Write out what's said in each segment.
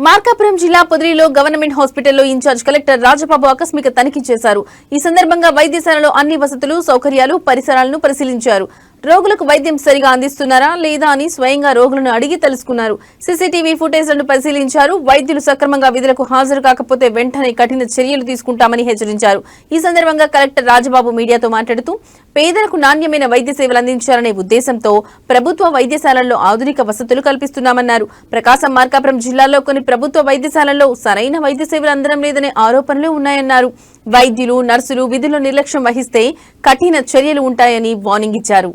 మార్కాపురం జిల్లా పొదిలిలో గవర్నమెంట్ హాస్పిటల్లో incharge collector Rajababu ఆకస్మిక తనిఖీ చేశారు. ఈ సందర్భంగా వైద్యశాలలో అన్ని వసతులు, సౌకర్యాలు, పరిసరాలను పరిశీలించారు. రోగులకు వైద్యం సరిగా అందిస్తున్నారా లేదా అని స్వయంగా రోగులను అడిగి తెలుసుకున్నారు. సీసీటీవీ ఫుటేజ్లను పరిశీలించారు. వైద్యులు సక్రమంగా విధులకు హాజరు కాకపోతే వెంటనే కఠిన చర్యలు తీసుకుంటామని హెచ్చరించారు. ఈ సందర్భంగా కలెక్టర్ రాజబాబు మీడియాతో మాట్లాడుతూ పేదలకు నాణ్యమైన వైద్య సేవలు అందించాలనే ఉద్దేశంతో ప్రభుత్వ వైద్యశాలల్లో ఆధునిక వసతులు కల్పిస్తున్నామన్నారు. ప్రకాశం, మార్కాపురం జిల్లాలో కొన్ని ప్రభుత్వ వైద్యశాలల్లో సరైన వైద్య సేవలు అందడం లేదనే ఆరోపణలు ఉన్నాయన్నారు. వైద్యులు, నర్సులు విధుల్లో నిర్లక్ష్యం వహిస్తే కఠిన చర్యలు ఉంటాయని వార్నింగ్ ఇచ్చారు.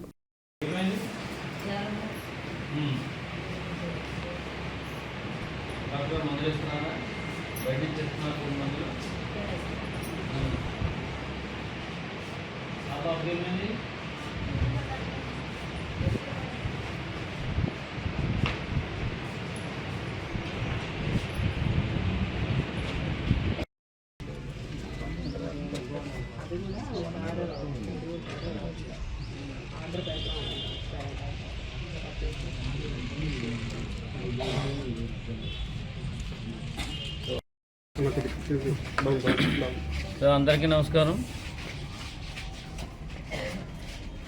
అందరికీ నమస్కారం.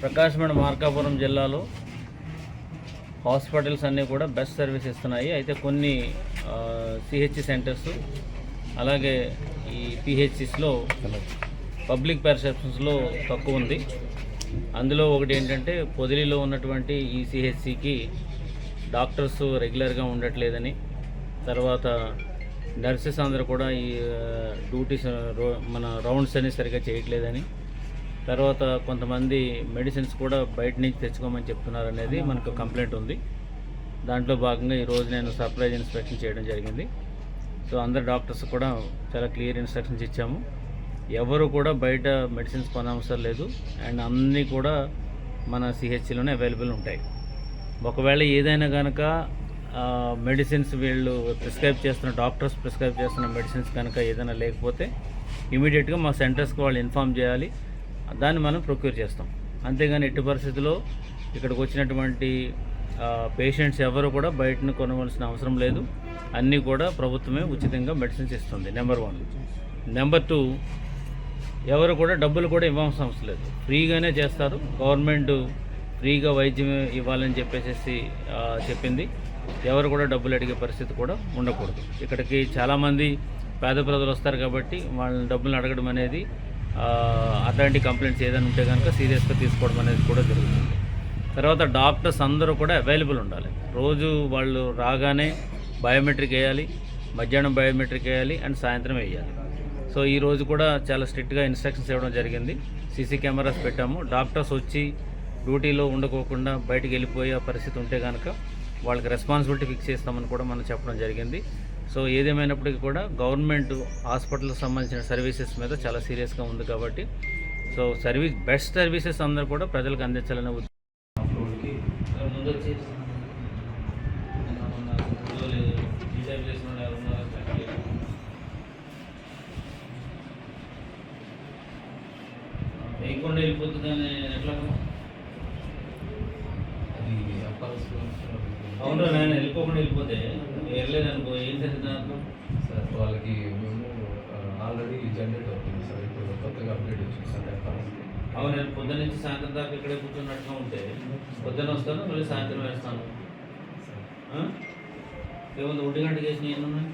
ప్రకాశం అండ్ మార్కాపురం జిల్లాలో హాస్పిటల్స్ అన్నీ కూడా బెస్ట్ సర్వీస్ ఇస్తున్నాయి. అయితే కొన్ని సిహెచ్ సెంటర్స్ అలాగే ఈ పిహెచ్సిస్లో పబ్లిక్ పర్సెప్షన్స్లో తక్కువ ఉంది. అందులో ఒకటి ఏంటంటే పొదిలిలో ఉన్నటువంటి ఈ సిహెచ్సికి డాక్టర్స్ రెగ్యులర్గా ఉండట్లేదని, తర్వాత నర్సెస్ అందరూ కూడా ఈ డ్యూటీస్ మన రౌండ్స్ అని సరిగ్గా చేయట్లేదని, తర్వాత కొంతమంది మెడిసిన్స్ కూడా బయట నుంచి తెచ్చుకోమని చెప్తున్నారు అనేది మనకు కంప్లైంట్ ఉంది. దాంట్లో భాగంగా ఈరోజు నేను సర్ప్రైజ్ ఇన్స్పెక్షన్ చేయడం జరిగింది. సో అందరు డాక్టర్స్ కూడా చాలా క్లియర్ ఇన్స్ట్రక్షన్స్ ఇచ్చాము. ఎవరు కూడా బయట మెడిసిన్స్ కొనవసరం లేదు అండ్ అన్నీ కూడా మన సిహెచ్సిలోనే అవైలబుల్ ఉంటాయి. ఒకవేళ ఏదైనా కనుక మెడిసిన్స్ వీళ్ళు ప్రిస్క్రైబ్ చేస్తున్న డాక్టర్స్ ప్రిస్క్రైబ్ చేస్తున్న మెడిసిన్స్ కనుక ఏదైనా లేకపోతే ఇమీడియట్గా మా సెంటర్స్కి వాళ్ళు ఇన్ఫామ్ చేయాలి. దాన్ని మనం ప్రొక్యూర్ చేస్తాం. అంతేగాని ఎట్టి పరిస్థితుల్లో ఇక్కడికి వచ్చినటువంటి పేషెంట్స్ ఎవరు కూడా బయటను కొనవలసిన అవసరం లేదు. అన్నీ కూడా ప్రభుత్వమే ఉచితంగా మెడిసిన్స్ ఇస్తుంది. నెంబర్ 1. నెంబర్ 2, ఎవరు కూడా డబ్బులు కూడా ఇవ్వాల్సిన అవసరం లేదు, ఫ్రీగానే చేస్తారు. గవర్నమెంట్ ఫ్రీగా వైద్యం ఇవ్వాలని చెప్పేసి చెప్పింది. ఎవరు కూడా డబ్బులు అడిగే పరిస్థితి కూడా ఉండకూడదు. ఇక్కడికి చాలామంది పేద ప్రజలు వస్తారు కాబట్టి వాళ్ళని డబ్బులు అడగడం అనేది, అట్లాంటి కంప్లైంట్స్ ఏదైనా ఉంటే కనుక సీరియస్గా తీసుకోవడం అనేది కూడా జరుగుతుంది. తర్వాత డాక్టర్స్ అందరూ కూడా అవైలబుల్ ఉండాలి. రోజు వాళ్ళు రాగానే బయోమెట్రిక్ వేయాలి, మధ్యాహ్నం బయోమెట్రిక్ వేయాలి అండ్ సాయంత్రం వేయాలి. సో ఈరోజు కూడా చాలా స్ట్రిక్ట్గా ఇన్స్ట్రక్షన్స్ ఇవ్వడం జరిగింది. సీసీ కెమెరాస్ పెట్టాము. డాక్టర్స్ వచ్చి డ్యూటీలో ఉండకోకుండా బయటికి వెళ్ళిపోయే పరిస్థితి ఉంటే కనుక వాళ్ళకి రెస్పాన్సిబిలిటీ ఫిక్స్ చేస్తామని కూడా మనం చెప్పడం జరిగింది. సో ఏదేమైనప్పటికీ కూడా గవర్నమెంట్ హాస్పిటల్కి సంబంధించిన సర్వీసెస్ మీద చాలా సీరియస్గా ఉంది కాబట్టి సో బెస్ట్ సర్వీసెస్ అందరూ కూడా ప్రజలకు అందించాలనే ఉద్దేశం. వేయకుండా వెళ్ళిపోతుందని ఎట్లా? అవును, నేను వెళ్ళిపోకుండా వెళ్ళిపోతే వెళ్ళలేదు అనుకో, ఏం జరిగింది సార్? వాళ్ళకి మేము ఆల్రెడీ జనరేట్ అవుతుంది సార్. ఇప్పుడు కొత్తగా అప్డేట్ వచ్చింది సార్. అవును, నేను పొద్దున్న నుంచి సాయంత్రం దాకా ఇక్కడే కూర్చున్నట్టుగా ఉంటే పొద్దున్న వస్తాను, మళ్ళీ సాయంత్రం వేస్తాను. ఏముంది 1 గంటకి వేసిన ఎన్ని ఉన్నాయి?